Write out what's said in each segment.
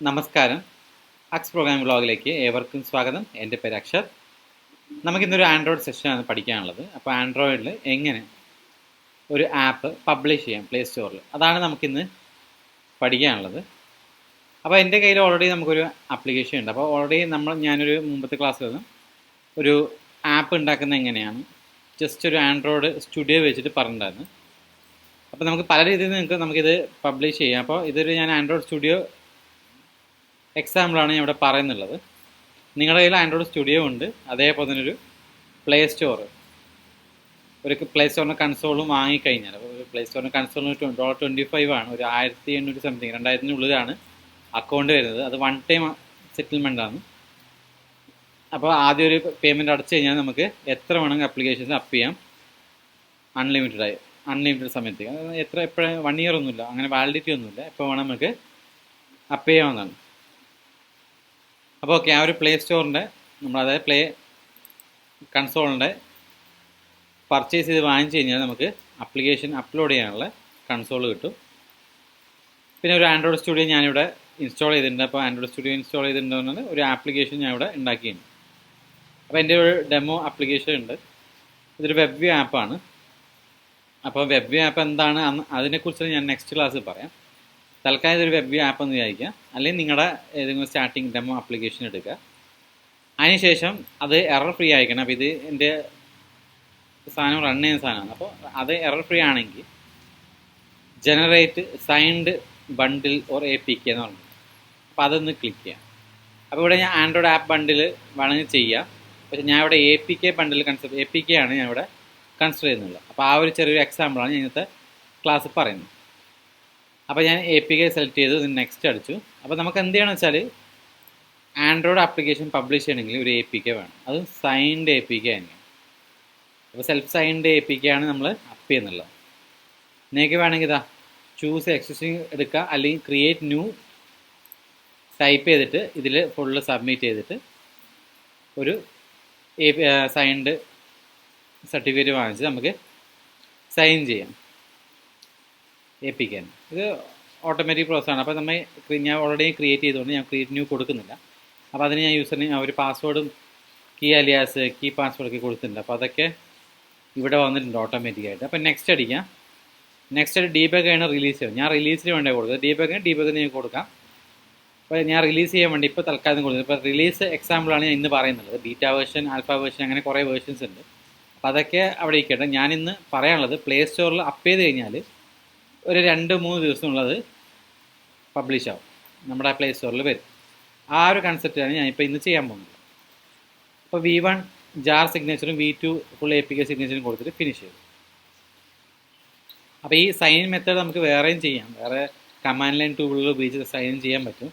നമസ്കാരം. അക്സ് പ്രോഗ്രാം വ്ളോഗിലേക്ക് ഏവർക്കും സ്വാഗതം. എൻ്റെ പേര് അക്ഷർ. നമുക്കിന്നൊരു ആൻഡ്രോയിഡ് സെഷനാണ് പഠിക്കാനുള്ളത്. അപ്പോൾ ആൻഡ്രോയിഡിൽ എങ്ങനെ ഒരു ആപ്പ് പബ്ലിഷ് ചെയ്യാം പ്ലേ സ്റ്റോറിൽ, അതാണ് നമുക്കിന്ന് പഠിക്കാനുള്ളത്. അപ്പോൾ എൻ്റെ കയ്യിൽ ഓൾറെഡി നമുക്കൊരു ആപ്ലിക്കേഷൻ ഉണ്ട്. അപ്പോൾ ഓൾറെഡി ഞാനൊരു മുമ്പത്തെ ക്ലാസ്സിൽ ഒരു ആപ്പ് ഉണ്ടാക്കുന്നത് എങ്ങനെയാണ് ജസ്റ്റ് ഒരു ആൻഡ്രോയിഡ് സ്റ്റുഡിയോ വെച്ചിട്ട് പറഞ്ഞിട്ടുണ്ടായിരുന്നു. അപ്പോൾ നമുക്ക് പല രീതിയിൽ നമുക്കിത് പബ്ലിഷ് ചെയ്യാം. അപ്പോൾ ഇതൊരു ഞാൻ ആൻഡ്രോയിഡ് സ്റ്റുഡിയോ എക്സാമ്പിളാണ് ഞാൻ ഇവിടെ പറയുന്നുള്ളത്. നിങ്ങളുടെ കയ്യിൽ ആൻഡ്രോയിഡ് സ്റ്റുഡിയോ ഉണ്ട്, അതേപോലെ തന്നെ ഒരു പ്ലേ സ്റ്റോർ, ഒരു പ്ലേ സ്റ്റോറിൻ്റെ കൺസോളും വാങ്ങിക്കഴിഞ്ഞാൽ, ഒരു പ്ലേ സ്റ്റോറിൻ്റെ കൺസോളിന് $25 ആണ്, ഒരു 1800 സംതിങ്, 2000-നുള്ളിലാണ് അക്കൗണ്ട് വരുന്നത്. അത് വൺ ടൈം സെറ്റിൽമെൻ്റ് ആണ്. അപ്പോൾ ആദ്യം ഒരു പേയ്മെൻറ്റ് അടച്ചു കഴിഞ്ഞാൽ നമുക്ക് എത്ര വേണമെങ്കിൽ അപ്ലിക്കേഷൻസ് അപ്പ് ചെയ്യാം, അൺലിമിറ്റഡ് സമയത്തേക്ക്. എപ്പോഴും 1 ഇയർ ഒന്നുമില്ല, അങ്ങനെ വാലിഡിറ്റി ഒന്നുമില്ല, എപ്പോൾ വേണം നമുക്ക് അപ്പ് ചെയ്യാവുന്നതാണ്. അപ്പോൾ ഓക്കെ, ആ ഒരു പ്ലേ സ്റ്റോറിൻ്റെ അതായത് പ്ലേ കൺസോളിൻ്റെ പർച്ചേസ് ചെയ്ത് വാങ്ങിച്ചു കഴിഞ്ഞാൽ നമുക്ക് അപ്ലിക്കേഷൻ അപ്ലോഡ് ചെയ്യാനുള്ള കൺസോൾ കിട്ടും. പിന്നെ ഒരു ആൻഡ്രോയിഡ് സ്റ്റുഡിയോ ഞാനിവിടെ ഇൻസ്റ്റാൾ ചെയ്തിട്ടുണ്ട്. അപ്പോൾ ആൻഡ്രോയിഡ് സ്റ്റുഡിയോ ഇൻസ്റ്റാൾ ചെയ്തിട്ടുണ്ടെങ്കിൽ ഒരു ആപ്ലിക്കേഷൻ ഞാൻ ഇവിടെ ഉണ്ടാക്കിയിട്ടുണ്ട്. അപ്പോൾ എൻ്റെ ഒരു ഡെമോ ആപ്ലിക്കേഷൻ ഉണ്ട്. ഇതൊരു വെബ് വ്യൂ ആപ്പാണ്. അപ്പോൾ വെബ് വ്യൂ ആപ്പ് എന്താണ് അതിനെക്കുറിച്ച് ഞാൻ നെക്സ്റ്റ് ക്ലാസ്സിൽ പറയാം. തൽക്കാലം ഇതൊരു വെബ് വ്യൂ ആപ്പ് എന്ന് വിചാരിക്കുക, അല്ലെങ്കിൽ നിങ്ങളുടെ ഏതെങ്കിലും സ്റ്റാർട്ടിങ് ഡെമോ ആപ്ലിക്കേഷൻ എടുക്കുക. അതിനുശേഷം അത് എറർ ഫ്രീ ആയിരിക്കണം. അപ്പോൾ ഇത് എൻ്റെ സാധനം റൺ ചെയ്യുന്ന സാധനമാണ്. അപ്പോൾ അത് എറർ ഫ്രീ ആണെങ്കിൽ generate signed bundle or APK എന്ന് പറഞ്ഞു. അപ്പോൾ അതൊന്ന് ക്ലിക്ക് ചെയ്യാം. അപ്പോൾ ഇവിടെ ഞാൻ ആൻഡ്രോയിഡ് ആപ്പ് ബണ്ടിൽ വേണമെങ്കിൽ ചെയ്യാം. പക്ഷേ ഞാൻ ഇവിടെ APK ബണ്ടിൽ APK ആണ് ഞാൻ ഇവിടെ കൺസിഡർ ചെയ്യുന്നുള്ളത്. അപ്പോൾ ആ ഒരു ചെറിയൊരു എക്സാമ്പിളാണ് ഞാൻ ഇന്നത്തെ ക്ലാസ് പറയുന്നത്. അപ്പോൾ ഞാൻ APK സെലക്ട് ചെയ്തു, നെക്സ്റ്റ് അടിച്ചു. അപ്പോൾ നമുക്ക് എന്ത് ചെയ്യണമെന്ന് വെച്ചാൽ ആൻഡ്രോയിഡ് ആപ്ലിക്കേഷൻ പബ്ലിഷ് ചെയ്യണമെങ്കിൽ ഒരു APK വേണം. അത് സൈൻഡ് APK ആയിരിക്കും. അപ്പോൾ സെൽഫ് സൈൻഡ് APK ആണ് നമ്മൾ അപ്പ് ചെയ്യുന്നുള്ളത്. നിങ്ങൾക്ക് വേണമെങ്കിൽ ഇതാ ചൂസ് എക്സിസ്റ്റിംഗ് എടുക്കുക, അല്ലെങ്കിൽ ക്രിയേറ്റ് ന്യൂ ടൈപ്പ് ചെയ്തിട്ട് ഇതിൽ ഫുള്ള് സബ്മിറ്റ് ചെയ്തിട്ട് ഒരു സൈൻഡ് സർട്ടിഫിക്കറ്റ് വാങ്ങിച്ച് നമുക്ക് സൈൻ ചെയ്യാം APK. ഇത് ഓട്ടോമാറ്റിക് പ്രോസസ്സാണ്. അപ്പോൾ ഞാൻ ഓൾറെഡി ക്രിയേറ്റ് ചെയ്തുകൊണ്ട് ഞാൻ ക്രിയേറ്റ് ന്യൂ കൊടുക്കുന്നില്ല. അപ്പോൾ അതിന് ഞാൻ യൂസറിന് ഒരു പാസ്വേഡും കീ അലിയാസ് കീ പാസ്വേഡൊക്കെ കൊടുത്തിട്ടുണ്ട്. അപ്പോൾ അതൊക്കെ ഇവിടെ വന്നിട്ടുണ്ട് ഓട്ടോമാറ്റിക്കായിട്ട്. അപ്പോൾ നെക്സ്റ്റ് അടിക്കാം. നെക്സ്റ്റ് ഡീബഗ് ആണ് റിലീസ് ചെയ്യും. ഞാൻ റിലീസിന് വേണ്ടി കൊടുക്കുക. ഡീബഗ് നിങ്ങൾക്ക് കൊടുക്കാം. അപ്പോൾ ഞാൻ റിലീസ് ചെയ്യാൻ വേണ്ടി ഇപ്പോൾ തൽക്കാലം കൊടുക്കുന്നത്. ഇപ്പോൾ റിലീസ് എക്സാമ്പിളാണ് ഞാൻ ഇന്ന് പറയുന്നത്. ബീറ്റ വേർഷൻ, ആൽഫ വേർഷൻ, അങ്ങനെ കുറേ വേർഷൻസ് ഉണ്ട്. അപ്പോൾ അതൊക്കെ അവിടെ ഇരിക്കട്ടെ. ഞാനിന്ന് പറയാനുള്ളത് പ്ലേ സ്റ്റോറിൽ അപ്പ് ചെയ്ത് കഴിഞ്ഞാൽ ഒരു 2-3 ദിവസമുള്ളത് പബ്ലിഷ് ആവും, നമ്മുടെ പ്ലേ സ്റ്റോറിൽ വരും. ആ ഒരു കൺസെപ്റ്റാണ് ഞാനിപ്പോൾ ഇന്ന് ചെയ്യാൻ പോകുന്നത്. അപ്പോൾ V1 ജാർ സിഗ്നേച്ചറും V2 ഫുൾ APK സിഗ്നേച്ചറും കൊടുത്തിട്ട് ഫിനിഷ് ചെയ്തു. അപ്പോൾ ഈ സൈൻ മെത്തേഡ് നമുക്ക് വേറെയും ചെയ്യാം. വേറെ കമാൻഡ് ലൈൻ ടൂളുകൾ ഉപയോഗിച്ച് സൈൻ ചെയ്യാൻ പറ്റും,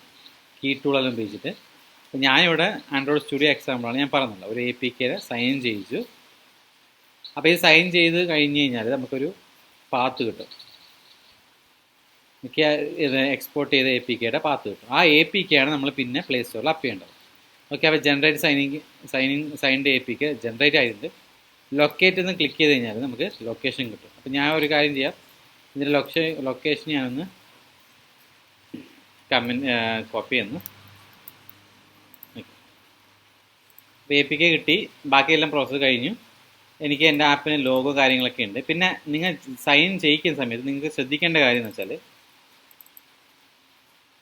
കീ ടൂളെല്ലാം ഉപയോഗിച്ചിട്ട്. അപ്പോൾ ഞാനിവിടെ ആൻഡ്രോയിഡ് സ്റ്റുഡിയോ എക്സാമ്പിളാണ് ഞാൻ പറഞ്ഞത്. ഒരു APK സൈൻ ചെയ്യിച്ചു. അപ്പോൾ ഇത് സൈൻ ചെയ്ത് കഴിഞ്ഞ് കഴിഞ്ഞാൽ നമുക്കൊരു പാത്ത് കിട്ടും. ഇത് എക്സ്പോർട്ട് ചെയ്ത APK പാത്ത് കിട്ടും. ആ APK ആണ് നമ്മൾ പിന്നെ പ്ലേ സ്റ്റോറിൽ അപ്പ് ചെയ്യേണ്ടത്. ഓക്കെ, അപ്പോൾ ജനറേറ്റ് സൈൻഡ് APK ജനറേറ്റ് ആയിട്ടുണ്ട്. ലൊക്കേറ്റ് എന്ന് ക്ലിക്ക് ചെയ്ത് കഴിഞ്ഞാൽ നമുക്ക് ലൊക്കേഷൻ കിട്ടും. അപ്പോൾ ഞാൻ ഒരു കാര്യം ചെയ്യാം, ഇതിൻ്റെ ലൊക്കേഷൻ ഞാനൊന്ന് കോപ്പി ചെയ്യുന്നു. അപ്പോൾ APK കിട്ടി, ബാക്കിയെല്ലാം പ്രോസസ്സ് കഴിഞ്ഞു. എനിക്ക് എൻ്റെ ആപ്പിന് ലോഗോ കാര്യങ്ങളൊക്കെ ഉണ്ട്. പിന്നെ നിങ്ങൾ സൈൻ ചെയ്യിക്കുന്ന സമയത്ത് നിങ്ങൾക്ക് ശ്രദ്ധിക്കേണ്ട കാര്യം എന്ന് വെച്ചാൽ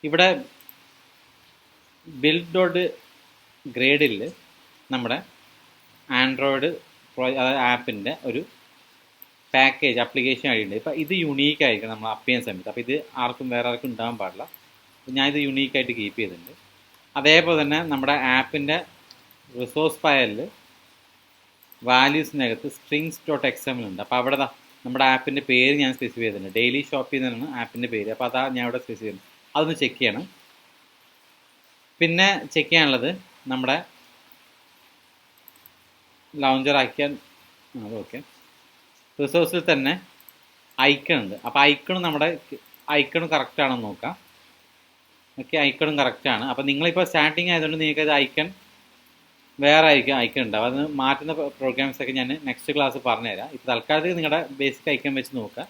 ഇവിടെ build ഗ്രേഡിൽ നമ്മുടെ ആൻഡ്രോയിഡ് ആപ്പിൻ്റെ ഒരു പാക്കേജ് ആപ്ലിക്കേഷൻ ആയിട്ടുണ്ട്. ഇപ്പോൾ ഇത് യുണീക്ക് ആയിരിക്കും നമ്മൾ അപ്പ് ചെയ്യുന്ന സമയത്ത്. അപ്പോൾ ഇത് വേറെ ആർക്കും ഉണ്ടാകാൻ പാടില്ല. ഞാൻ ഇത് യുണീക്കായിട്ട് കീപ്പ് ചെയ്തിട്ടുണ്ട്. അതേപോലെ തന്നെ നമ്മുടെ ആപ്പിൻ്റെ റിസോഴ്സ് ഫയലിൽ വാല്യൂസിനകത്ത് strings.xml ഉണ്ട്. അപ്പോൾ അവിടെ നമ്മുടെ ആപ്പിൻ്റെ പേര് ഞാൻ സ്പെസിഫൈ ചെയ്തിട്ടുണ്ട്. ഡെയിലി ഷോപ്പ് ചെയ്യുന്നതാണ് ആപ്പിൻ്റെ പേര്. അപ്പോൾ അതാ ഞാൻ ഇവിടെ സ്പെസിഫൈ ചെയ്യുന്നത്. അതൊന്ന് ചെക്ക് ചെയ്യണം. പിന്നെ ചെക്ക് ചെയ്യാനുള്ളത് നമ്മുടെ ലോഞ്ചർ ആക്കിയാൽ ഓക്കെ, റിസോഴ്സിൽ തന്നെ ഐക്കൺ ഉണ്ട്. അപ്പോൾ നമ്മുടെ ഐക്കൺ കറക്റ്റാണെന്ന് നോക്കാം. ഓക്കെ, ഐക്കണും കറക്റ്റാണ്. അപ്പോൾ നിങ്ങളിപ്പോൾ സ്റ്റാർട്ടിങ് ആയതുകൊണ്ട് നിങ്ങൾക്കത് ഐക്കൺ വേറെ ആയിരിക്കും ഐക്കൺ ഉണ്ടാവും. അത് മാറ്റുന്ന പ്രോഗ്രാംസൊക്കെ ഞാൻ നെക്സ്റ്റ് ക്ലാസ് പറഞ്ഞുതരാം. ഇപ്പോൾ തൽക്കാലത്തേക്ക് നിങ്ങളുടെ ബേസിക് ഐക്കൺ വെച്ച് നോക്കുക.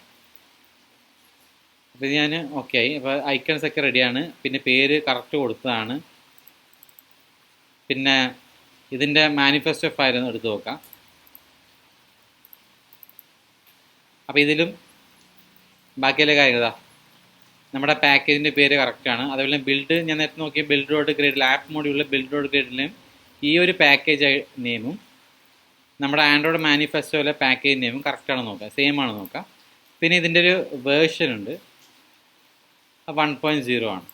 അപ്പോൾ ഞാൻ ഓക്കെ ആയി. അപ്പോൾ ഐക്കൺസ് ഒക്കെ റെഡിയാണ്. പിന്നെ പേര് കറക്റ്റ് കൊടുത്തതാണ്. പിന്നെ ഇതിൻ്റെ മാനിഫെസ്റ്റോ ഫയൽ ഒന്ന് എടുത്ത് നോക്കാം. അപ്പോൾ ഇതിലും ബാക്കിയുള്ള കാര്യങ്ങളാ നമ്മുടെ പാക്കേജിൻ്റെ പേര് കറക്റ്റാണ്. അതുപോലെ ബിൽഡ് ഞാൻ നേരത്തെ നോക്കിയ ബിൽഡ് ഡോട്ട് ഗ്രേഡിൽ ആപ്പ് മോഡ്യൂളിലെ ബിൽഡ് ഡോട്ട് ഗ്രേഡിലും ഈ ഒരു പാക്കേജ് നെയിമും നമ്മുടെ ആൻഡ്രോയിഡ് മാനിഫെസ്റ്റോയിലെ പാക്കേജ് നെയിമും കറക്റ്റാണ് നോക്കുക, സെയിം ആണ് നോക്കുക. പിന്നെ ഇതിൻ്റെ ഒരു വേർഷൻ ഉണ്ട്, 1.0 ആണ്.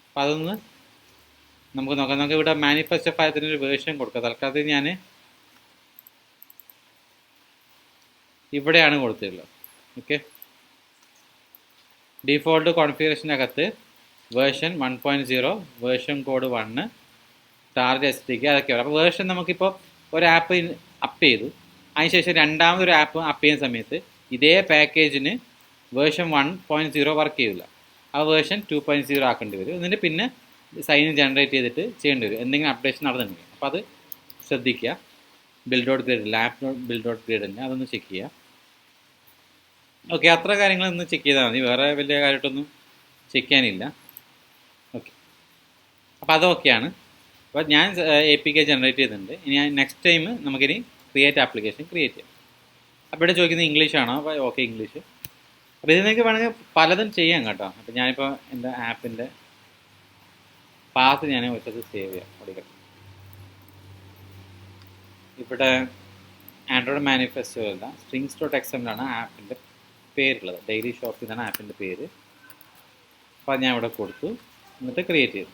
അപ്പം അതൊന്ന് നമുക്ക് നോക്കാം. നമുക്ക് ഇവിടെ മാനിഫെസ്റ്റോ ഫയലത്തിൻ്റെ ഒരു വേർഷൻ കൊടുക്കാം. തൽക്കാലത്തിൽ ഞാൻ ഇവിടെയാണ് കൊടുത്തിട്ടുള്ളത്. ഓക്കെ, ഡിഫോൾട്ട് കോൺഫിഗറേഷനകത്ത് version 1.0, version code 1, target SDK അതൊക്കെയാണ്. അപ്പോൾ വേർഷൻ നമുക്കിപ്പോൾ ഒരു ആപ്പ് അപ്പ് ചെയ്തു, അതിനുശേഷം രണ്ടാമതൊരു ആപ്പ് അപ്പ് ചെയ്യുന്ന സമയത്ത് ഇതേ പാക്കേജിന് വേർഷൻ 1.0 വർക്ക് ചെയ്യില്ല. ആ വേർഷൻ 2.0 ആക്കേണ്ടി വരും. എന്നിട്ട് പിന്നെ സൈൻ ജനറേറ്റ് ചെയ്തിട്ട് ചെയ്യേണ്ടി വരും, എന്തെങ്കിലും അപ്ഡേഷൻ നടന്നിട്ടുണ്ടെങ്കിൽ. അപ്പോൾ അത് ശ്രദ്ധിക്കുക. Build dot grade, app build dot grade തന്നെ അതൊന്ന് ചെക്ക് ചെയ്യുക. ഓക്കെ, അത്ര കാര്യങ്ങളൊന്ന് ചെക്ക് ചെയ്താൽ മതി, വേറെ വലിയ കാര്യമായിട്ടൊന്നും ചെക്ക് ചെയ്യാനില്ല. ഓക്കെ, അപ്പോൾ അതൊക്കെയാണ്. അപ്പോൾ ഞാൻ APK ജനറേറ്റ് ചെയ്തിട്ടുണ്ട്. ഇനി നെക്സ്റ്റ് ടൈം നമുക്കിനി ക്രിയേറ്റ് ആപ്ലിക്കേഷൻ ക്രിയേറ്റ് ചെയ്യാം. അപ്പോൾ ഇവിടെ ചോദിക്കുന്നത് ഇംഗ്ലീഷാണോ? അപ്പോൾ ഓക്കെ, ഇംഗ്ലീഷ്. അപ്പോൾ ഇതിനൊക്കെ വേണമെങ്കിൽ പലതും ചെയ്യാം കേട്ടോ. അപ്പോൾ ഞാനിപ്പോൾ എൻ്റെ ആപ്പിൻ്റെ പാത്ത് ഞാൻ ഒറ്റക്ക് സേവ് ചെയ്യാം. ഓടിക്കട്ടെ, ഇവിടെ ആൻഡ്രോയിഡ് മാനിഫെസ്റ്റോ അല്ല, strings.xml ആപ്പിൻ്റെ പേരുള്ളത്. ഡെയിലി ഷോപ്പ് എന്നാണ് ആപ്പിൻ്റെ പേര്. അപ്പോൾ ഞാൻ ഇവിടെ കൊടുത്തു, എന്നിട്ട് ക്രിയേറ്റ് ചെയ്തു.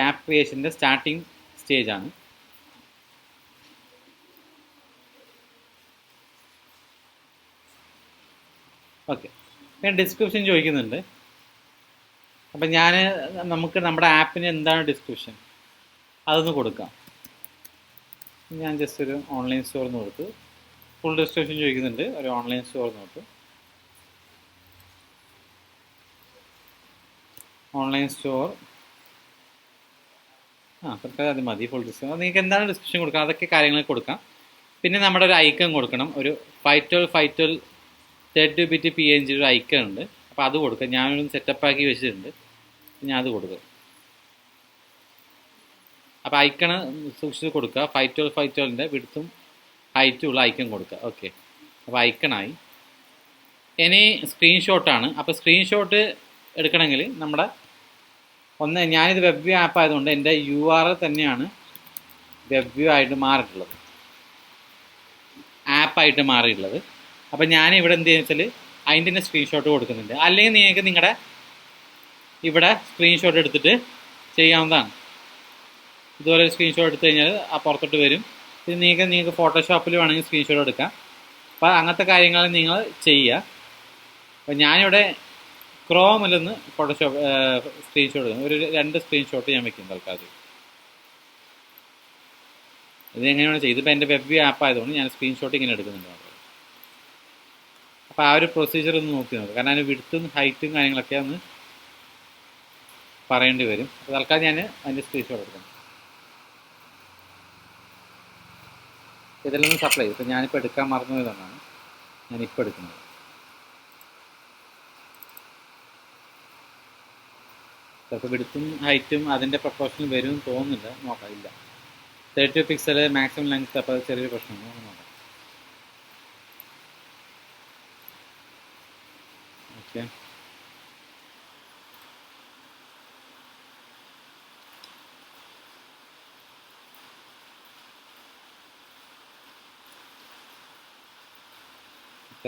ആപ്പ് ക്രിയേഷൻ്റെ സ്റ്റാർട്ടിങ് സ്റ്റേജാണ്. ഓക്കെ, ഞാൻ ഡിസ്ക്രിപ്ഷൻ ചോദിക്കുന്നുണ്ട്. അപ്പം നമുക്ക് നമ്മുടെ ആപ്പിന് എന്താണ് ഡിസ്ക്രിപ്ഷൻ അതൊന്ന് കൊടുക്കാം. ഞാൻ ജസ്റ്റ് ഒരു ഓൺലൈൻ സ്റ്റോറിന്ന് കൊടുത്തു. ഫുൾ ഡിസ്ക്രിപ്ഷൻ ചോദിക്കുന്നുണ്ട്, ഒരു ഓൺലൈൻ സ്റ്റോറിന്ന് കൊടുത്തു. ഓൺലൈൻ സ്റ്റോർ തൽക്കാലം അത് മതി. ഫുൾ ഡിസ്ക്രിപ്ഷൻ നിങ്ങൾക്ക് എന്താണ് ഡിസ്ക്രിപ്ഷൻ കൊടുക്കുക അതൊക്കെ കാര്യങ്ങൾ കൊടുക്കാം. പിന്നെ നമ്മുടെ ഒരു ഐക്കൺ കൊടുക്കണം, ഒരു 512 32-bit PNG ഒരു ഐക്കൺ ഉണ്ട്. അപ്പോൾ അത് കൊടുക്കാം. ഞാനൊന്ന് സെറ്റപ്പാക്കി വെച്ചിട്ടുണ്ട്, ഞാൻ അത് കൊടുക്കുക. അപ്പോൾ ഐക്കണ് സൂക്ഷിച്ച് കൊടുക്കുക. 512 വിഡ്ത്തും ഹൈറ്റും ഉള്ള ഐക്കൺ കൊടുക്കുക. ഓക്കെ, അപ്പോൾ ഐക്കണായി. ഇനി സ്ക്രീൻഷോട്ടാണ്. അപ്പോൾ സ്ക്രീൻഷോട്ട് എടുക്കണമെങ്കിൽ ഞാനിത് വെബ് വ്യൂ ആപ്പ് ആയതുകൊണ്ട് എൻ്റെ URL തന്നെയാണ് വെബ് വ്യൂ ആയിട്ട് മാറിയിട്ടുള്ളത്, ആപ്പായിട്ട് മാറിയിട്ടുള്ളത്. അപ്പോൾ ഞാനിവിടെ എന്ത് ചെയ്യുക വെച്ചാൽ അതിൻ്റെ തന്നെ സ്ക്രീൻഷോട്ട് കൊടുക്കുന്നുണ്ട്. അല്ലെങ്കിൽ നിങ്ങൾക്ക് നിങ്ങളുടെ ഇവിടെ സ്ക്രീൻഷോട്ട് എടുത്തിട്ട് ചെയ്യാവുന്നതാണ്. ഇതുപോലെ ഒരു സ്ക്രീൻഷോട്ട് എടുത്തു കഴിഞ്ഞാൽ ആ പുറത്തോട്ട് വരും. പിന്നെ നിങ്ങൾക്ക് ഫോട്ടോഷോപ്പിൽ വേണമെങ്കിൽ സ്ക്രീൻഷോട്ട് എടുക്കാം. അപ്പോൾ അങ്ങനത്തെ കാര്യങ്ങൾ നിങ്ങൾ ചെയ്യുക. അപ്പോൾ ഞാനിവിടെ ക്രോമിലൊന്ന് ഫോട്ടോഷോപ്പ് സ്ക്രീൻഷോട്ട് എടുക്കും. ഒരു 2 സ്ക്രീൻഷോട്ട് ഞാൻ വെക്കും തൽക്കാലം. ഇത് എങ്ങനെയാണ് ചെയ്തത്? ഇപ്പോൾ എൻ്റെ വെബ് വ്യൂ ആപ്പ് ആയതുകൊണ്ട് ഞാൻ സ്ക്രീൻഷോട്ട് ഇങ്ങനെ എടുക്കുന്നുണ്ട്. അപ്പോൾ ആ ഒരു പ്രൊസീജിയർ ഒന്ന് നോക്കി നോക്കുക. കാരണം അതിന് വിഡ്ത്തും ഹൈറ്റും കാര്യങ്ങളൊക്കെ ഒന്ന് പറയേണ്ടി വരും. അപ്പോൾ തൽക്കാലം ഞാൻ അതിൻ്റെ സ്ക്രീൻഷോട്ട് എടുക്കണം. ഇതിലൊന്ന് സപ്ലൈ ചെയ്യും. ഇപ്പോൾ ഞാനിപ്പോൾ എടുക്കാൻ മറന്നതാണ് ഞാനിപ്പോൾ എടുക്കുന്നത്. ചിലപ്പോൾ വിഡ്ത്തും ഹൈറ്റും അതിൻ്റെ പ്രൊപ്പോർഷനിൽ വരുമെന്ന് തോന്നുന്നില്ല, നോക്കാം. ഇല്ല, 32 പിക്സൽ മാക്സിമം ലെങ്ത്. അപ്പോൾ ചെറിയൊരു പ്രശ്നമാണ്, നോക്കാം. ഓക്കെ,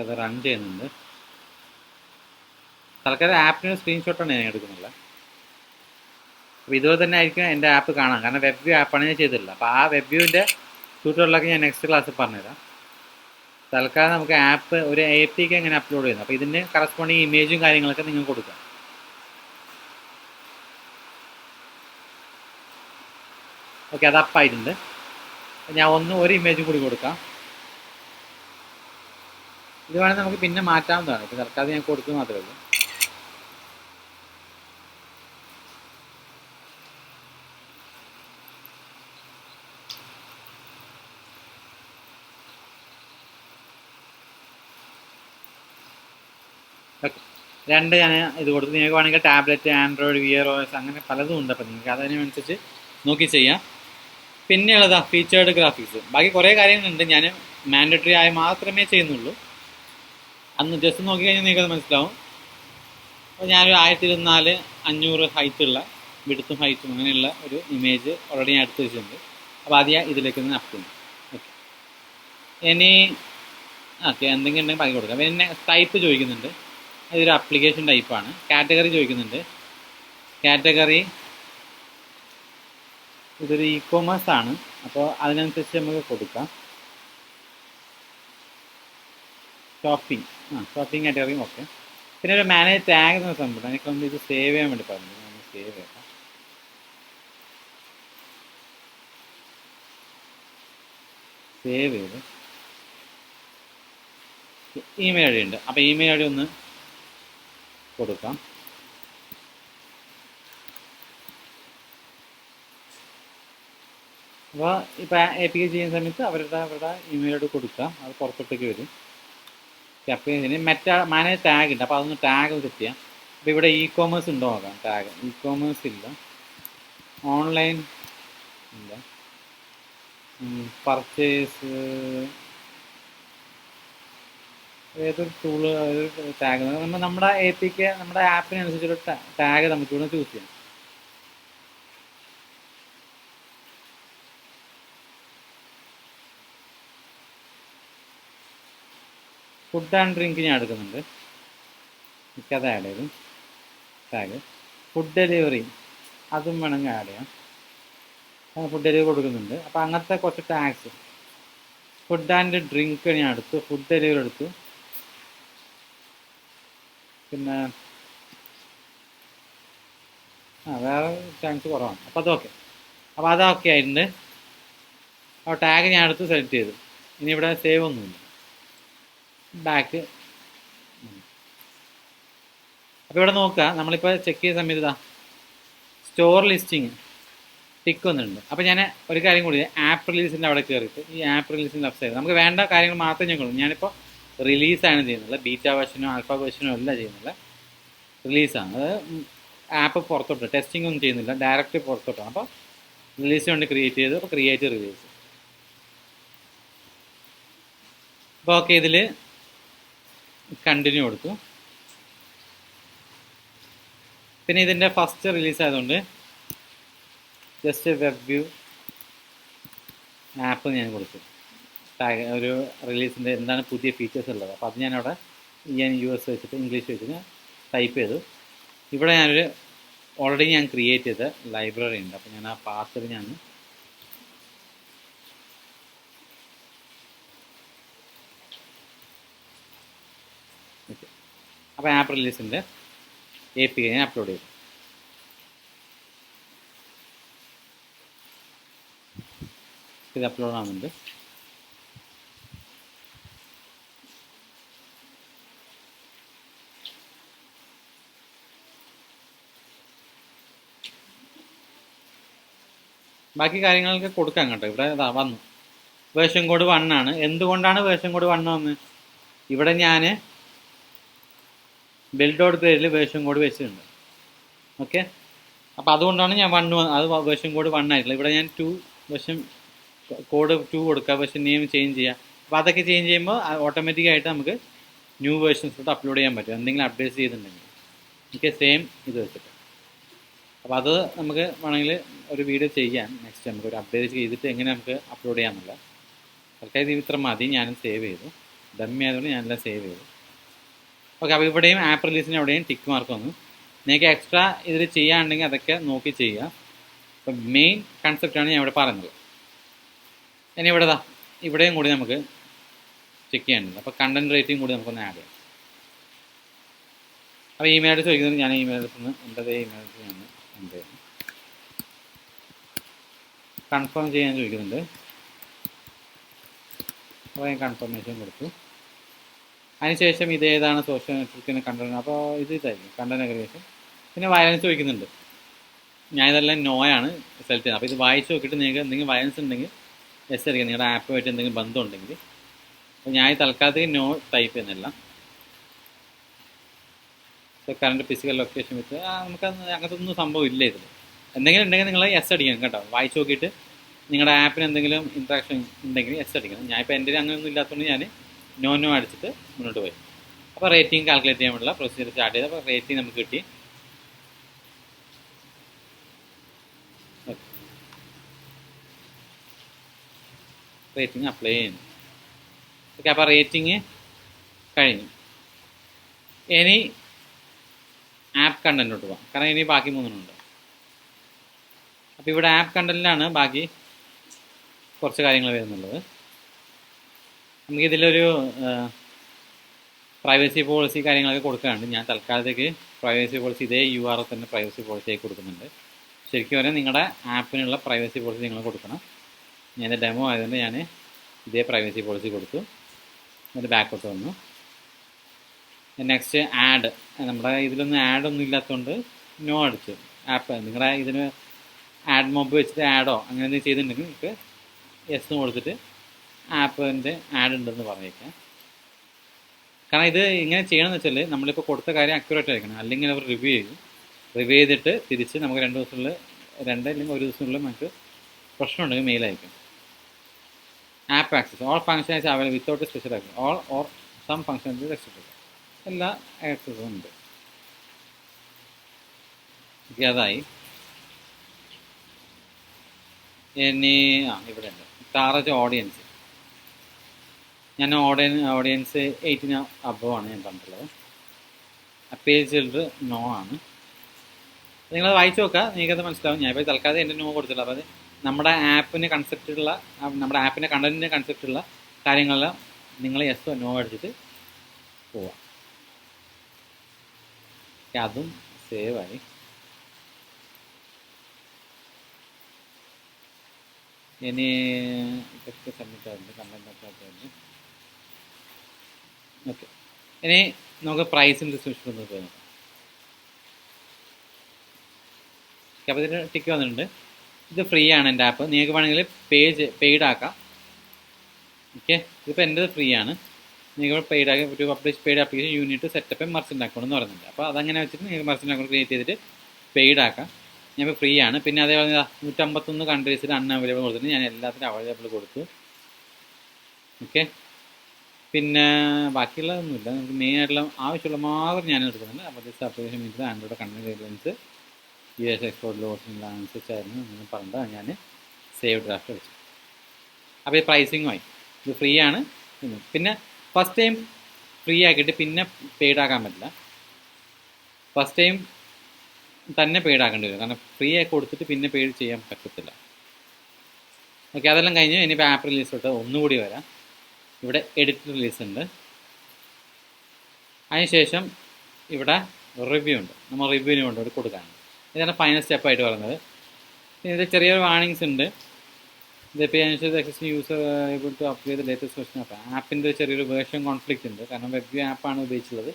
അത് റൺ ചെയ്യുന്നുണ്ട്. തൽക്കാലം ആപ്പിന് സ്ക്രീൻഷോട്ടാണ് ഞാൻ എടുക്കുന്നില്ല. അപ്പോൾ ഇതുപോലെ തന്നെ ആയിരിക്കും എൻ്റെ ആപ്പ് കാണാം, കാരണം വെബ് വ്യൂ ആപ്പാണ് ഞാൻ ചെയ്തിട്ടില്ല. അപ്പോൾ ആ വെബ് വ്യൂവിൻ്റെ ട്യൂട്ടോറിയലൊക്കെ ഞാൻ നെക്സ്റ്റ് ക്ലാസ്സിൽ പറഞ്ഞുതരാം. തൽക്കാലം നമുക്ക് ആപ്പ് ഒരു APK എങ്ങനെ അപ്ലോഡ് ചെയ്യുന്നത്, അപ്പോൾ ഇതിന് കറസ്പോണ്ടിങ് ഇമേജും കാര്യങ്ങളൊക്കെ നിങ്ങൾ കൊടുക്കാം. ഓക്കെ, അത് അപ്പായിട്ടുണ്ട്. ഞാൻ ഒരു ഇമേജും കൂടി കൊടുക്കാം. ഇത് വേണമെങ്കിൽ നമുക്ക് പിന്നെ മാറ്റാവുന്നതാണ്. ഇപ്പോൾ തൽക്കാലം ഞാൻ കൊടുത്തു മാത്രമേ ഉള്ളൂ. ഓക്കെ, രണ്ട് ഞാൻ ഇത് കൊടുത്ത് നിങ്ങൾക്ക് വേണമെങ്കിൽ ടാബ്ലറ്റ്, ആൻഡ്രോയിഡ്, വിയർ OS അങ്ങനെ പലതും ഉണ്ട്. അപ്പോൾ നിങ്ങൾക്ക് അതിനനുസരിച്ച് നോക്കി ചെയ്യാം. പിന്നെയുള്ളതാ ഫീച്ചേർഡ് ഗ്രാഫിക്സ്. ബാക്കി കുറേ കാര്യങ്ങളുണ്ട്, ഞാൻ മാൻഡറ്ററി ആയി മാത്രമേ ചെയ്യുന്നുള്ളൂ. അന്ന് ജസ്റ്റ് നോക്കി കഴിഞ്ഞാൽ നിങ്ങൾക്കത് മനസ്സിലാവും. അപ്പോൾ ഞാനൊരു 1024 ഹൈറ്റുള്ള വിടുത്തും ഹൈറ്റും അങ്ങനെയുള്ള ഒരു ഇമേജ് ഓൾറെഡി ഞാൻ എടുത്ത് വെച്ചിട്ടുണ്ട്. അപ്പോൾ ആദ്യം ഇതിലേക്ക് ഒന്ന് അപ്പ് ചെയ്യും. ഓക്കെ, ഇനി ഓക്കെ എന്തെങ്കിലും ഉണ്ടെങ്കിൽ ബാക്കി കൊടുക്കാം. പിന്നെ ടൈപ്പ് ചോദിക്കുന്നുണ്ട്, ഇതൊരു ആപ്ലിക്കേഷൻ ടൈപ്പാണ്. കാറ്റഗറി ചോദിക്കുന്നുണ്ട്, കാറ്റഗറി ഇതൊരു ഇ-കൊമേഴ്സ് ആണ്. അപ്പോൾ അതിനനുസരിച്ച് നമുക്ക് കൊടുക്കാം. ഷോപ്പിംഗ്, ഷോപ്പിംഗ് കാറ്റഗറിയും ഓക്കെ. പിന്നെ ഒരു മാനേജ് ടാഗ് എന്ന സംഭവം എനിക്കൊന്ന് ഇത് സേവ് ചെയ്യാൻ വേണ്ടി പറഞ്ഞു. ഞാൻ സേവ് ചെയ്യാം. സേവ് ചെയ്ത് ഇമെയിൽ ഐ ഡി ഉണ്ട്. അപ്പോൾ ഇമെയിൽ ഐ ഡി ഒന്ന് കൊടുക്കാം. അപ്പോൾ ഇപ്പോൾ APK ചെയ്യുന്ന സമയത്ത് അവരുടെ ഇമെയിൽ ഐ ഡി കൊടുക്കാം. അത് പുറത്തോട്ടേക്ക് വരും. അപ്ലൈ ചെയ്യുന്നതിന് മാനേജ് ടാഗ് ഉണ്ട്. അപ്പോൾ അതൊന്ന് ടാഗ് സെറ്റ് ചെയ്യാം. അപ്പോൾ ഇവിടെ ഇ-കൊമേഴ്സ് ഉണ്ടോ നോക്കാം. ടാഗ് ഇ-കൊമേഴ്സ് ഇല്ല, ഓൺലൈൻ ഇല്ല, പർച്ചേസ് ഏതൊരു ടൂള് ഏതൊരു ടാഗ് നമ്മുടെ APK നമ്മുടെ ആപ്പിനനുസരിച്ചൊരു ടാഗ് നമുക്ക് ഇവിടെ ചൂസ് ചെയ്യാം. ഫുഡ് ആൻഡ് ഡ്രിങ്ക് ഞാൻ എടുക്കുന്നുണ്ട്, എനിക്കത് ആഡ് ചെയ്തു ടാഗ്. ഫുഡ് ഡെലിവറി അതും വേണമെങ്കിൽ ആഡ് ചെയ്യാം. ഫുഡ് ഡെലിവറി കൊടുക്കുന്നുണ്ട്. അപ്പോൾ അങ്ങനത്തെ കുറച്ച് ടാഗ്സ്. ഫുഡ് ആൻഡ് ഡ്രിങ്ക് ഞാൻ എടുത്തു, ഫുഡ് ഡെലിവറി എടുത്തു. പിന്നെ വേറെ ചാൻസ് കുറവാണ്. അപ്പോൾ അതൊക്കെ, അപ്പോൾ അതൊക്കെ ആയിട്ടുണ്ട്. അപ്പോൾ ടാഗ് ഞാൻ എടുത്ത് സെലക്ട് ചെയ്തു. ഇനി ഇവിടെ സേവ് ഒന്നുമില്ല, ബാക്ക്. അപ്പോൾ ഇവിടെ നോക്കുക, നമ്മളിപ്പോൾ ചെക്ക് ചെയ്ത സമയത്ത് ഇതാ സ്റ്റോർ ലിസ്റ്റിങ് ടിക്ക് വന്നിട്ടുണ്ട്. അപ്പോൾ ഞാൻ ഒരു കാര്യം കൂടി, ആപ്പ് റിലീസിൻ്റെ അവിടെ കയറിയിട്ട് ഈ ആപ്പ് റിലീസിൻ്റെ ലെഫ്റ്റ് സൈഡ് നമുക്ക് വേണ്ട കാര്യങ്ങൾ മാത്രമേ ഞാൻ കൊള്ളൂ. ഞാനിപ്പോൾ റിലീസാണ് ചെയ്യുന്നത്, ബീറ്റ വേർഷനോ ആൽഫ വേർഷനോ അല്ല ചെയ്യുന്നില്ല, റിലീസാണ്. അത് ആപ്പ് പുറത്തോട്ട് ടെസ്റ്റിംഗ് ഒന്നും ചെയ്യുന്നില്ല, ഡയറക്റ്റ് പുറത്തോട്ടാണ്. അപ്പോൾ റിലീസിന് വേണ്ടി ക്രിയേറ്റ് ചെയ്ത്, അപ്പോൾ ക്രിയേറ്റ് റിലീസ്. അപ്പോൾ ഓക്കെ, ഇതിൽ കണ്ടിന്യൂ കൊടുത്തു. പിന്നെ ഇതിൻ്റെ ഫസ്റ്റ് റിലീസ് ആയതുകൊണ്ട് ജസ്റ്റ് വെബ് വ്യൂ ആപ്പ് ഞാൻ കൊടുത്തു. ടാഗ് ഒരു റിലീസിൻ്റെ എന്താണ് പുതിയ ഫീച്ചേഴ്സ് ഉള്ളത്. അപ്പോൾ അത് ഞാനവിടെ US വെച്ചിട്ട് ഇംഗ്ലീഷ് വെച്ചിട്ട് ടൈപ്പ് ചെയ്തു. ഇവിടെ ഞാനൊരു ഓൾറെഡി ഞാൻ ക്രിയേറ്റ് ചെയ്ത ലൈബ്രറി ഉണ്ട്. അപ്പോൾ ഞാൻ ആ പാത്തിൽ ഞാൻ ഓക്കെ, അപ്പോൾ ആപ്പ് റിലീസിൻ്റെ APK ഞാൻ അപ്ലോഡ് ചെയ്തു. ഇത് അപ്ലോഡ് ആവുന്നുണ്ട്. ബാക്കി കാര്യങ്ങളൊക്കെ കൊടുക്കാം കേട്ടോ. ഇവിടെ വന്നു വേർഷൻ കോഡ് 1 ആണ്. എന്തുകൊണ്ടാണ് വേർഷൻ കോഡ് 1 വന്നത്? ഇവിടെ ഞാൻ build.grade വേർഷൻ കോഡ് വെച്ചിട്ടുണ്ട്. ഓക്കെ, അപ്പോൾ അതുകൊണ്ടാണ് ഞാൻ 1 അത് വേർഷൻ കോഡ് 1 ആയിട്ടുള്ള. ഇവിടെ ഞാൻ 2 വേർഷൻ കോഡ് 2 കൊടുക്കുക, വേർഷൻ നെയിം ചേഞ്ച് ചെയ്യുക. അപ്പോൾ അതൊക്കെ ചേഞ്ച് ചെയ്യുമ്പോൾ ഓട്ടോമാറ്റിക്കായിട്ട് നമുക്ക് ന്യൂ വേർഷൻസിലോട്ട് അപ്ലോഡ് ചെയ്യാൻ പറ്റും, എന്തെങ്കിലും അപ്ഡേറ്റ് ചെയ്തിട്ടുണ്ടെങ്കിൽ. ഓക്കെ, സെയിം ഇത് വെച്ചിട്ട്. അപ്പോൾ അത് നമുക്ക് വേണമെങ്കിൽ ഒരു വീഡിയോ ചെയ്യാം നെക്സ്റ്റ്. നമുക്ക് ഒരു അപ്ഡേറ്റ് ചെയ്തിട്ട് എങ്ങനെ നമുക്ക് അപ്ലോഡ് ചെയ്യാമെന്നുള്ള. തൽക്കാലം ഇത് ഇത്ര മതി. ഞാനും സേവ് ചെയ്തു, ഡമ്മി ആയതുകൊണ്ട് ഞാനെല്ലാം സേവ് ചെയ്തു. ഓക്കെ, അപ്പോൾ ഇവിടെയും ആപ്പ് റിലീസിന് എവിടെയും ടിക്ക് മാർക്ക് വന്നു. നിങ്ങൾക്ക് എക്സ്ട്രാ ഇതിൽ ചെയ്യാനുണ്ടെങ്കിൽ അതൊക്കെ നോക്കി ചെയ്യുക. അപ്പോൾ മെയിൻ കൺസെപ്റ്റാണ് ഞാൻ ഇവിടെ പറയുന്നത്. ഇനി ഇവിടെ ഇവിടെയും കൂടി നമുക്ക് ചെക്ക് ചെയ്യാനുണ്ട്. അപ്പോൾ കണ്ടൻറ് റേറ്റിംഗ് കൂടി നമുക്കൊന്ന് ആഡ് ചെയ്യാം. അപ്പോൾ ഇമെയിൽ അഡ്രസ് ചോദിക്കുന്നത് ഞാൻ ഇമെയിൽ അഡ്രസ് ഒന്ന് എൻ്റെ ഇമെയിൽ അഡ്രസ് ഞാൻ എന്ത് ചെയ്യുന്നു, കൺഫേം ചെയ്യാൻ ചോദിക്കുന്നുണ്ട്. അപ്പോൾ ഞാൻ കൺഫർമേഷൻ കൊടുത്തു. അതിനുശേഷം ഇത് ഏതാണ് സോഷ്യൽ നെറ്റ്വർക്കിന് കണ്ടന്റ്, അപ്പോൾ ഇതായിരിക്കും കണ്ടന്റ് അഗ്രിഗേഷൻ. പിന്നെ വയലൻസ് ചോദിക്കുന്നുണ്ട്. ഞാൻ ഇതെല്ലാം നോയാണ് സെലക്ട് ചെയ്യുന്നത്. അപ്പോൾ ഇത് വായിച്ച് നോക്കിയിട്ട് നിങ്ങൾക്ക് എന്തെങ്കിലും വയലൻസ് ഉണ്ടെങ്കിൽ എസ് ആയിരിക്കും, നിങ്ങളുടെ ആപ്പുമായിട്ട് എന്തെങ്കിലും ബന്ധമുണ്ടെങ്കിൽ. അപ്പോൾ ഞാൻ തൽക്കാലത്തേക്ക് നോ ടൈപ്പ് ചെയ്യുന്നില്ല. കറണ്ട് ഫിസിക്കൽ ലൊക്കേഷൻ വെച്ച് നമുക്ക് അങ്ങനത്തെ ഒന്നും സംഭവം ഇല്ല ഇതിൽ. എന്തെങ്കിലും ഉണ്ടെങ്കിൽ നിങ്ങൾ എസ് അടിക്കണം കേട്ടോ. വായിച്ച് നോക്കിയിട്ട് നിങ്ങളുടെ ആപ്പിന് എന്തെങ്കിലും ഇൻട്രാക്ഷൻ ഉണ്ടെങ്കിൽ എസ് അടിക്കണം. ഞാനിപ്പോൾ എൻ്റെ അങ്ങനെയൊന്നും ഇല്ലാത്തതുകൊണ്ട് ഞാൻ നോ അടിച്ചിട്ട് മുന്നോട്ട് പോയി. അപ്പോൾ റേറ്റിംഗ് കാൽക്കുലേറ്റ് ചെയ്യാനുള്ള പ്രൊസീജിയർ സ്റ്റാർട്ട് ചെയ്ത് അപ്പോൾ റേറ്റിംഗ് നമുക്ക് കിട്ടി. റേറ്റിംഗ് അപ്ലൈ ചെയ്യുന്നു. ഓക്കെ, അപ്പോൾ റേറ്റിംഗ് കഴിഞ്ഞു. ഇനി ആപ്പ് കണ്ടന്റിലോട്ട് പോകാം, കാരണം ഇനി ബാക്കി മൂന്നെണ്ണമുണ്ട്. അപ്പോൾ ഇവിടെ ആപ്പ് കണ്ടന്റിലാണ് ബാക്കി കുറച്ച് കാര്യങ്ങൾ വരുന്നുള്ളത്. നമുക്കിതിലൊരു പ്രൈവസി പോളിസി കാര്യങ്ങളൊക്കെ കൊടുക്കാറുണ്ട്. ഞാൻ തൽക്കാലത്തേക്ക് പ്രൈവസി പോളിസി ഇതേ URL തന്നെ പ്രൈവസി പോളിസി ആയി കൊടുക്കുന്നുണ്ട്. ശരിക്കും പറഞ്ഞാൽ നിങ്ങളുടെ ആപ്പിനുള്ള പ്രൈവസി പോളിസി നിങ്ങൾ കൊടുക്കണം. ഞാൻ ഡെമോ ആയതുകൊണ്ട് ഞാൻ ഇതേ പ്രൈവസി പോളിസി കൊടുത്തു. എന്നിട്ട് ബാക്കോട്ട് വന്നു. നെക്സ്റ്റ് ആഡ്, നമ്മുടെ ഇതിലൊന്നും ആഡൊന്നും ഇല്ലാത്തതുകൊണ്ട് നോ അടിച്ചു. ആപ്പ് നിങ്ങളുടെ ഇതിന് ആഡ് മോബ് വെച്ചിട്ട് ആഡോ അങ്ങനെ എന്തെങ്കിലും ചെയ്തിട്ടുണ്ടെങ്കിൽ നിങ്ങൾക്ക് യെസ് കൊടുത്തിട്ട് ആപ്പിൻ്റെ ആഡ് ഉണ്ടെന്ന് പറഞ്ഞേക്കാം. കാരണം ഇത് ഇങ്ങനെ ചെയ്യണമെന്ന് വെച്ചാൽ നമ്മളിപ്പോൾ കൊടുത്ത കാര്യം അക്യുറേറ്റ് ആയിരിക്കണം, അല്ലെങ്കിൽ അവർ റിവ്യൂ ചെയ്തിട്ട് തിരിച്ച് നമുക്ക് 2 ദിവസത്തിനുള്ളിൽ അല്ലെങ്കിൽ 1 ദിവസത്തിനുള്ളിൽ നമുക്ക് പ്രശ്നമുണ്ടെങ്കിൽ മെയിൽ അയക്കും. App access all functions available without special access all or some functions restricted. എല്ലാ ആക്സസും ഉണ്ട്. അതായി. ഇനി ഇവിടെ ഉണ്ട് ടാർഗറ്റ് ഓഡിയൻസ്. ഞാൻ ഓഡിയൻസ് 18 above ആണ് ഞാൻ പറഞ്ഞിട്ടുള്ളത്. അപ്പീൽ ചിൽഡ്രൻ നോ ആണ്. നിങ്ങൾ വായിച്ചു നോക്കുക, നിങ്ങൾക്കത് മനസ്സിലാവും. ഞാൻ ഇപ്പോൾ തൽക്കാലം എൻ്റെ നോ കൊടുത്തില്ല. അപ്പോൾ അത് നമ്മുടെ ആപ്പിന് കൺസെപ്റ്റുള്ള നമ്മുടെ ആപ്പിൻ്റെ കണ്ടൻറ്റിൻ്റെ കൺസെപ്റ്റുള്ള കാര്യങ്ങളെല്ലാം നിങ്ങൾ യെസ് നോ അടിച്ചിട്ട് പോവാം. അതും സേവായി. ഇനി ഇതൊക്കെ സബ്മിറ്റ് ആയിട്ടുണ്ട്, കണ്ടൻറ്റൊക്കെ ആയിട്ടുണ്ട്. ഓക്കെ, ഇനി നമുക്ക് പ്രൈസിൻ്റെ ഡിസ്ക്രിപ്ഷൻ ഒന്ന് പോയി നോക്കാം. അപ്പോൾ ഇതിന് ടിക്ക് വന്നിട്ടുണ്ട്. ഇത് ഫ്രീ ആണ് എൻ്റെ ആപ്പ്. നിങ്ങൾക്ക് വേണമെങ്കിൽ പെയ്ഡ് ആക്കാം. ഓക്കെ, ഇതിപ്പോൾ എൻ്റെത് ഫ്രീ ആണ്. നിങ്ങൾ പെയ്ഡ് ആക്കി ഒരു paid application unit setup merchant account എന്ന് പറയുന്നുണ്ട്. അപ്പോൾ അതങ്ങനെ വെച്ചിട്ട് നിങ്ങൾക്ക് മർച്ചൻ്റ് അക്കൗണ്ട് ക്രിയേറ്റ് ചെയ്തിട്ട് പെയ്ഡ് ആക്കാം. ഞാനിപ്പോൾ ഫ്രീ ആണ്. പിന്നെ അതേപോലെ 151 കൺട്രീസിൽ അൺഅവൈലബിൾ കൊടുത്തിട്ട് ഞാൻ എല്ലാത്തിനും അവൈലബിൾ കൊടുത്തു. ഓക്കെ, പിന്നെ ബാക്കിയുള്ളതൊന്നുമില്ല. നമുക്ക് മെയിനായിട്ടുള്ള ആവശ്യമുള്ള മാത്രം ഞാൻ എടുക്കുന്നുണ്ട്. അപ്പോൾ this application means Android content guidelines US export ലോസിനുള്ള അനുസരിച്ചായിരുന്നു എന്ന് പറഞ്ഞിട്ട് ഞാൻ സേവ് ഡ്രാഫ്റ്റ് അടിച്ചു. അപ്പോൾ ഈ പ്രൈസിങ്ങുമായി ഇത് ഫ്രീ ആണ്. പിന്നെ ഫസ്റ്റ് ടൈം ഫ്രീ ആക്കിയിട്ട് പിന്നെ പെയ്ഡ് ആക്കാൻ പറ്റില്ല. ഫസ്റ്റ് ടൈം തന്നെ പെയ്ഡ് ആക്കേണ്ടി വരും, കാരണം ഫ്രീ ആയി കൊടുത്തിട്ട് പിന്നെ പെയ്ഡ് ചെയ്യാൻ പറ്റത്തില്ല. ഓക്കെ, അതെല്ലാം കഴിഞ്ഞ് ഇനിയിപ്പോൾ ആപ്പ് റിലീസ് തൊട്ട് ഒന്നുകൂടി വരാം. ഇവിടെ എഡിറ്റ് റിലീസ് ഉണ്ട്. അതിനുശേഷം ഇവിടെ റിവ്യൂ ഉണ്ട്. നമ്മൾ റിവ്യൂവിന് കൊണ്ടുപോയി കൊടുക്കാനുണ്ട്. ഇതാണ് ഫൈനൽ സ്റ്റെപ്പായിട്ട് പറയുന്നത്. പിന്നെ ഇത് ചെറിയൊരു വാർണിങ്സ് ഉണ്ട്. ഇതിപ്പോൾ existing user able to upgrade the latest version of ആപ്പിൻ്റെ ചെറിയൊരു വേർഷൻ കോൺഫ്ലിക്റ്റ് ഉണ്ട്. കാരണം വെബ് ആപ്പാണ് ഉപയോഗിച്ചുള്ളത്.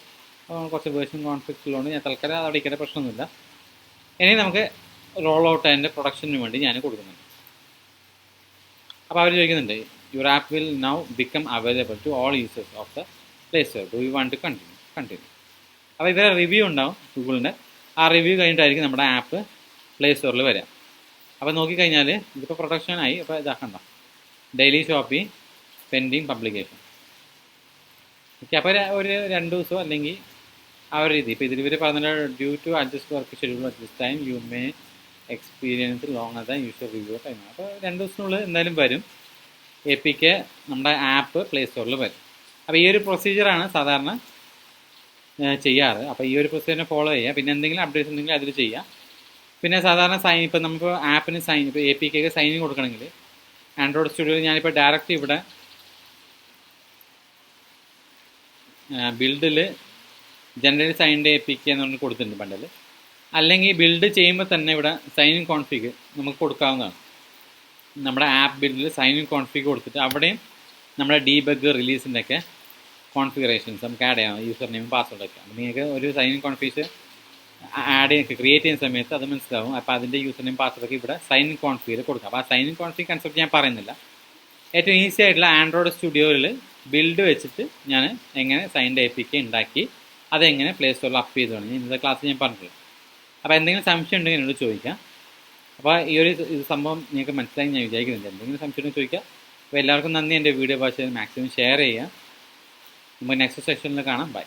അപ്പോൾ കുറച്ച് വേർഷൻ കോൺഫ്ലിക്റ്റ് ഉള്ളതുകൊണ്ട് ഞാൻ തൽക്കാലം അവിടെ ഇരിക്കേണ്ട പ്രശ്നമൊന്നുമില്ല. ഇനി നമുക്ക് റോൾ ഔട്ട് അതിൻ്റെ പ്രൊഡക്ഷന് വേണ്ടി ഞാൻ കൊടുക്കുന്നുണ്ട്. അപ്പോൾ അവർ ചോദിക്കുന്നുണ്ട്, your app will now become available to all users of the Play Store. Do you want to continue. അപ്പോൾ ഇവരെ റിവ്യൂ ഉണ്ടാവും ഗൂഗിളിൻ്റെ. ആ റിവ്യൂ കഴിഞ്ഞിട്ടായിരിക്കും നമ്മുടെ ആപ്പ് പ്ലേ സ്റ്റോറിൽ വരാം. അപ്പോൾ നോക്കിക്കഴിഞ്ഞാൽ ഇതിപ്പോൾ പ്രൊഡക്ഷനായി. അപ്പോൾ ഇതാക്കണ്ട daily shopping pending publication. Okay, അപ്പോൾ ഒരു 2 ദിവസമോ അല്ലെങ്കിൽ ആ ഒരു രീതി. ഇപ്പോൾ ഇതിൽ ഇവർ പറഞ്ഞ due to adjust work schedule at this time you may experience long than usual review time. അപ്പോൾ 2 ദിവസത്തിനുള്ളിൽ എന്തായാലും വരും. APK നമ്മുടെ ആപ്പ് പ്ലേ സ്റ്റോറിൽ വരും. അപ്പോൾ ഈ ഒരു പ്രൊസീജിയറാണ് സാധാരണ ചെയ്യാറ്. അപ്പോൾ ഈ ഒരു പ്രൊസീജിയറിനെ ഫോളോ ചെയ്യുക. പിന്നെ എന്തെങ്കിലും അപ്ഡേറ്റ്സ് ഉണ്ടെങ്കിൽ അതിൽ ചെയ്യുക. പിന്നെ സാധാരണ ഇപ്പോൾ നമുക്ക് ആപ്പിന് ഇപ്പോൾ APK സൈൻ കൊടുക്കണമെങ്കിൽ ആൻഡ്രോയിഡ് സ്റ്റുഡിയോയിൽ ഞാനിപ്പോൾ ഡയറക്റ്റ് ഇവിടെ ബിൽഡിൽ ജനറേറ്റ് സൈൻഡ് APK എന്ന് പറഞ്ഞ് കൊടുത്തിട്ടുണ്ട് ബണ്ടിൽ. അല്ലെങ്കിൽ ബിൽഡ് ചെയ്യുമ്പോൾ തന്നെ ഇവിടെ സൈൻ ഇൻ കോൺഫിഗ് നമുക്ക് കൊടുക്കാവുന്നതാണ്. നമ്മുടെ ആപ്പ് ബിൽഡിൽ സൈൻ ഇൻ കോൺഫിഗ് കൊടുത്തിട്ട് അവിടെയും നമ്മുടെ ഡീബഗ് റിലീസിൻ്റെ ഒക്കെ കോൺഫിഗറേഷൻസ് നമുക്ക് ആഡ് ചെയ്യാം. യൂസർ നെയിം പാസ്വേഡൊക്കെ. അപ്പോൾ നിങ്ങൾക്ക് ഒരു സൈൻ ഇൻ കോൺഫിഗ് ക്രിയേറ്റ് ചെയ്യുന്ന സമയത്ത് അത് മനസ്സിലാവും. അപ്പോൾ അതിൻ്റെ യൂസർ നെയിം പാസ്വേഡൊക്കെ ഇവിടെ സൈൻ ഇൻ കോൺഫിഗിൽ കൊടുക്കാം. അപ്പോൾ ആ സൈൻ ഇൻ കോൺഫിഗ് കൺസെപ്റ്റ് ഞാൻ പറയുന്നില്ല. ഏറ്റവും ഈസി ആയിട്ടുള്ള ആൻഡ്രോയിഡ് സ്റ്റുഡിയോയിൽ ബിൽഡ് വെച്ചിട്ട് ഞാൻ എങ്ങനെ സൈൻഡ് APK ഉണ്ടാക്കി അതെങ്ങനെ പ്ലേ സ്റ്റോറിൽ അപ്പ് ചെയ്ത് വേണം ഇന്നത്തെ ക്ലാസ് ഞാൻ പറഞ്ഞിട്ടുള്ളത്. അപ്പോൾ എന്തെങ്കിലും സംശയം ഉണ്ടെങ്കിൽ എന്നോട് ചോദിക്കാം. അപ്പോൾ ഈ ഒരു ഇത് സംഭവം നിങ്ങൾക്ക് മനസ്സിലായി ഞാൻ വിചാരിക്കുന്നില്ല. എന്തെങ്കിലും സംശയം ഉണ്ടെങ്കിൽ ചോദിക്കാം. അപ്പോൾ എല്ലാവർക്കും നന്ദി. എൻ്റെ വീഡിയോ ഭാഷ മാക്സിമം ഷെയർ ചെയ്യുക. നമുക്ക് നെക്സ്റ്റ് സെഷനിൽ കാണാം. ബൈ.